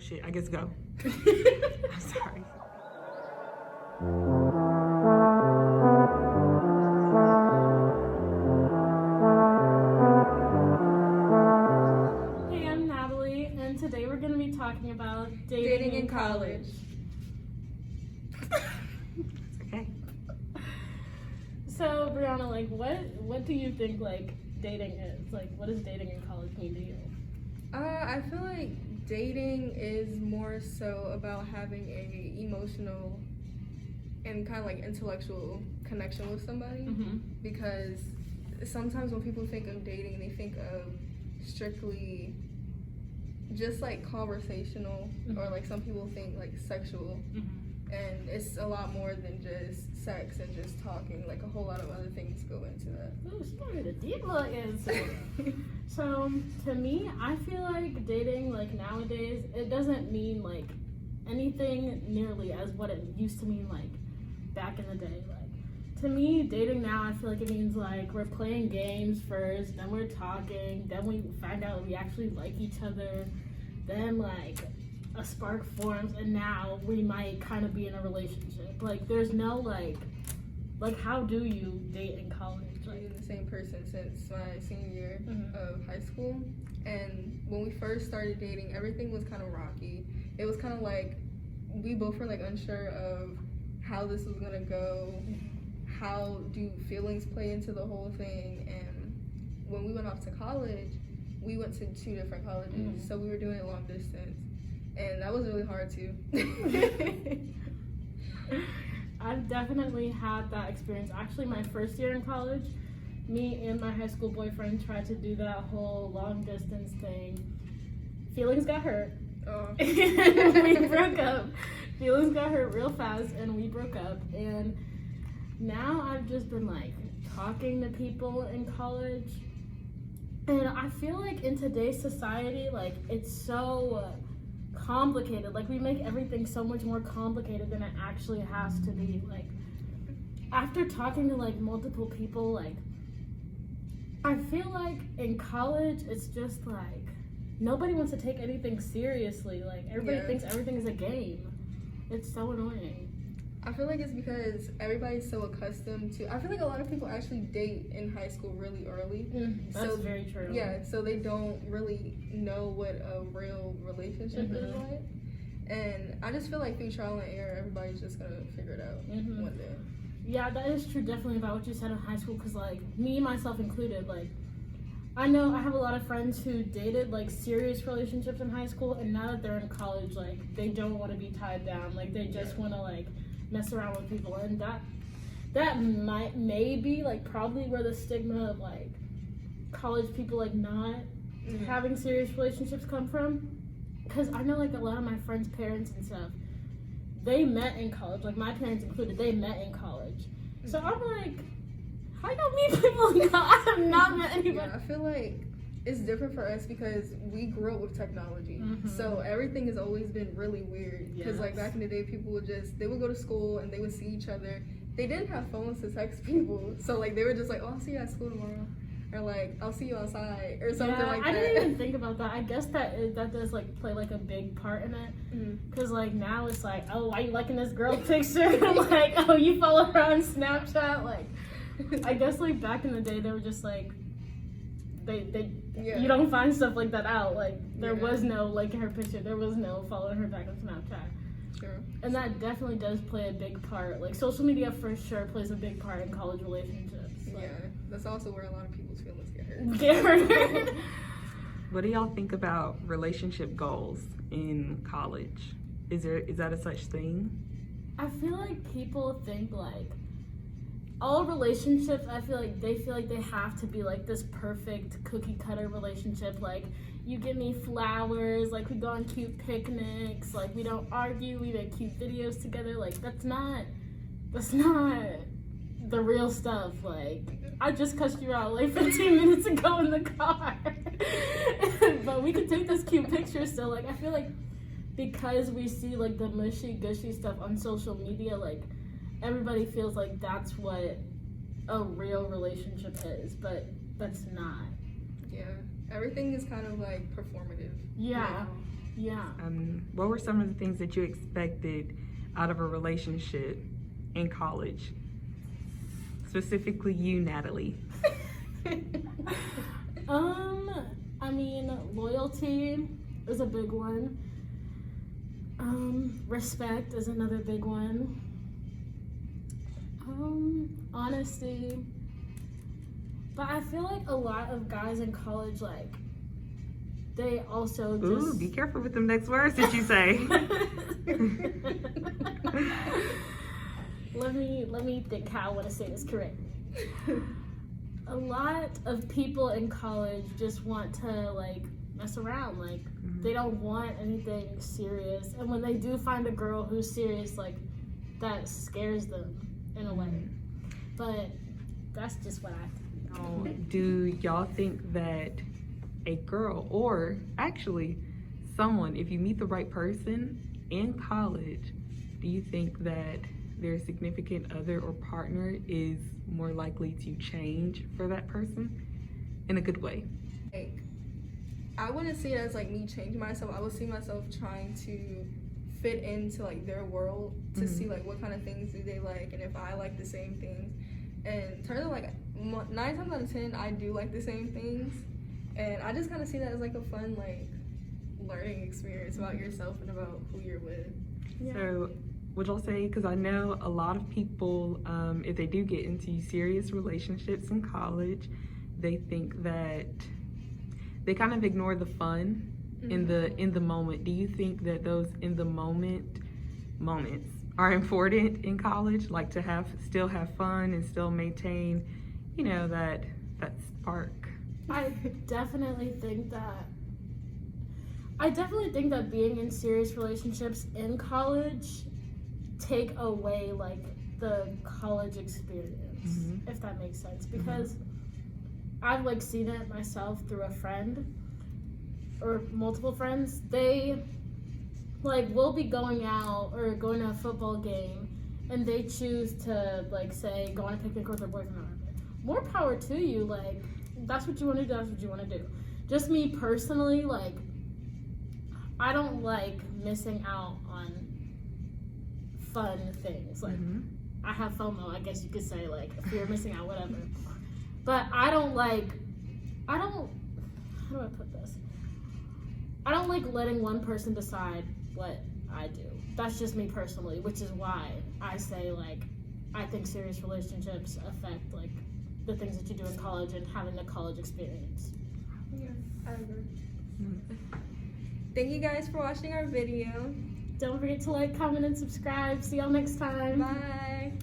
shit. I guess go. I'm sorry. Hey, I'm Natalie, and today we're going to be talking about dating in college. Okay. So, Brianna, like, what do you think, like, dating is? Like, what does dating in college mean to you? I feel like dating is more so about having a emotional and kind of like intellectual connection with somebody, because sometimes when people think of dating, they think of strictly just like conversational, or like some people think like sexual, and it's a lot more than just sex and just talking. Like a whole lot of other things go into that. Oh, sorry, the deep little answer. So, to me, I feel like dating, like, nowadays, it doesn't mean, like, anything nearly as what it used to mean, like, back in the day. Like, to me, dating now, I feel like it means, like, we're playing games first, then we're talking, then we find out we actually like each other, then, like, a spark forms, and now we might kind of be in a relationship. Like, there's no, like, how do you date in college? I've been the same person since my senior year of high school, and when we first started dating, everything was kind of rocky. It was kind of like we both were like unsure of how this was gonna go, how do feelings play into the whole thing. And when we went off to college, we went to 2 different colleges, so we were doing it long distance, and that was really hard too. I've definitely had that experience. Actually, my first year in college, me and my high school boyfriend tried to do that whole long distance thing. Feelings got hurt. We broke up. Feelings got hurt real fast, and we broke up. And now I've just been like talking to people in college, and I feel like in today's society, like, it's so complicated. Like, we make everything so much more complicated than it actually has to be. Like, after talking to like multiple people, like, I feel like in college it's just like nobody wants to take anything seriously. Like, everybody thinks everything is a game. It's so annoying. I feel like it's because everybody's so accustomed to. I feel like a lot of people actually date in high school really early. That's very true. Yeah, so they don't really know what a real relationship is like. And I just feel like through trial and error, everybody's just gonna figure it out one day. Yeah, that is true, definitely, about what you said in high school, because, like, me, myself included, like, I know I have a lot of friends who dated, like, serious relationships in high school, and now that they're in college, like, they don't want to be tied down. Like, they just want to, like, mess around with people, and that may be, like, probably where the stigma of, like, college people, like, not having serious relationships come from. Because I know, like, a lot of my friends' parents and stuff, they met in college. Like, my parents included, they met in college. So I'm like, how y'all meet people in college? I have not met anybody. Yeah, I feel like it's different for us because we grew up with technology. So everything has always been really weird. Because, like, back in the day, people would they would go to school and they would see each other. They didn't have phones to text people. So, like, they were just like, oh, I'll see you at school tomorrow. Or, like, I'll see you outside, or something like that. I didn't even think about that. I guess that does, like, play, like, a big part in it. Because, like, now it's like, oh, why you liking this girl picture? Like, oh, you follow her on Snapchat? Like, I guess, like, back in the day, they were just, like, you don't find stuff like that out. Like, there was no liking her picture. There was no following her back on Snapchat. Sure. And that definitely does play a big part. Like, social media for sure plays a big part in college relationships. Like, yeah, that's also where a lot of people's feelings get hurt. What do y'all think about relationship goals in college? Is that a such thing? I feel like people think, like, all relationships, I feel like they have to be like this perfect cookie cutter relationship. Like, you give me flowers, like, we go on cute picnics, like, we don't argue, we make cute videos together. Like, that's not the real stuff. Like, I just cussed you out like 15 minutes ago in the car. But we could take this cute picture still. Like, I feel like because we see, like, the mushy gushy stuff on social media, like, everybody feels like that's what a real relationship is, but that's not. Yeah, everything is kind of like performative. Yeah. Yeah. What were some of the things that you expected out of a relationship in college? Specifically you, Natalie. I mean, loyalty is a big one. Respect is another big one. Honesty. But I feel like a lot of guys in college, like, they also just... Ooh, be careful with them next words that you say. Let me think how I want to say this correctly. A lot of people in college just want to, like, mess around. Like, they don't want anything serious. And when they do find a girl who's serious, like, that scares them in a way. But that's just what I think. Do y'all think that a girl, or actually someone, if you meet the right person in college, do you think that their significant other or partner is more likely to change for that person in a good way? Like, I wouldn't see it as like me changing myself. I would see myself trying to fit into like their world to see like what kind of things do they like and if I like the same things. And turns out like 9 times out of 10 I do like the same things, and I just kind of see that as like a fun like learning experience about yourself and about who you're with. Yeah. So would y'all say, because I know a lot of people, if they do get into serious relationships in college, they think that they kind of ignore the fun in the moment. Do you think that those in the moments are important in college, like to still have fun and still maintain, you know, that spark? I definitely think that being in serious relationships in college take away like the college experience, if that makes sense, because I've like seen it myself through a friend or multiple friends. They like will be going out or going to a football game and they choose to like say go on a picnic with their boyfriend or whatever. More power to you. Like, that's what you want to do, that's what you want to do. Just me personally, like, I don't like missing out on fun things. Like, I have FOMO, I guess you could say, like, fear of missing out, whatever. But how do I put this? I don't like letting one person decide what I do. That's just me personally, which is why I say, like, I think serious relationships affect, like, the things that you do in college and having the college experience. Yeah, I agree. Thank you guys for watching our video. Don't forget to like, comment, and subscribe. See y'all next time. Bye.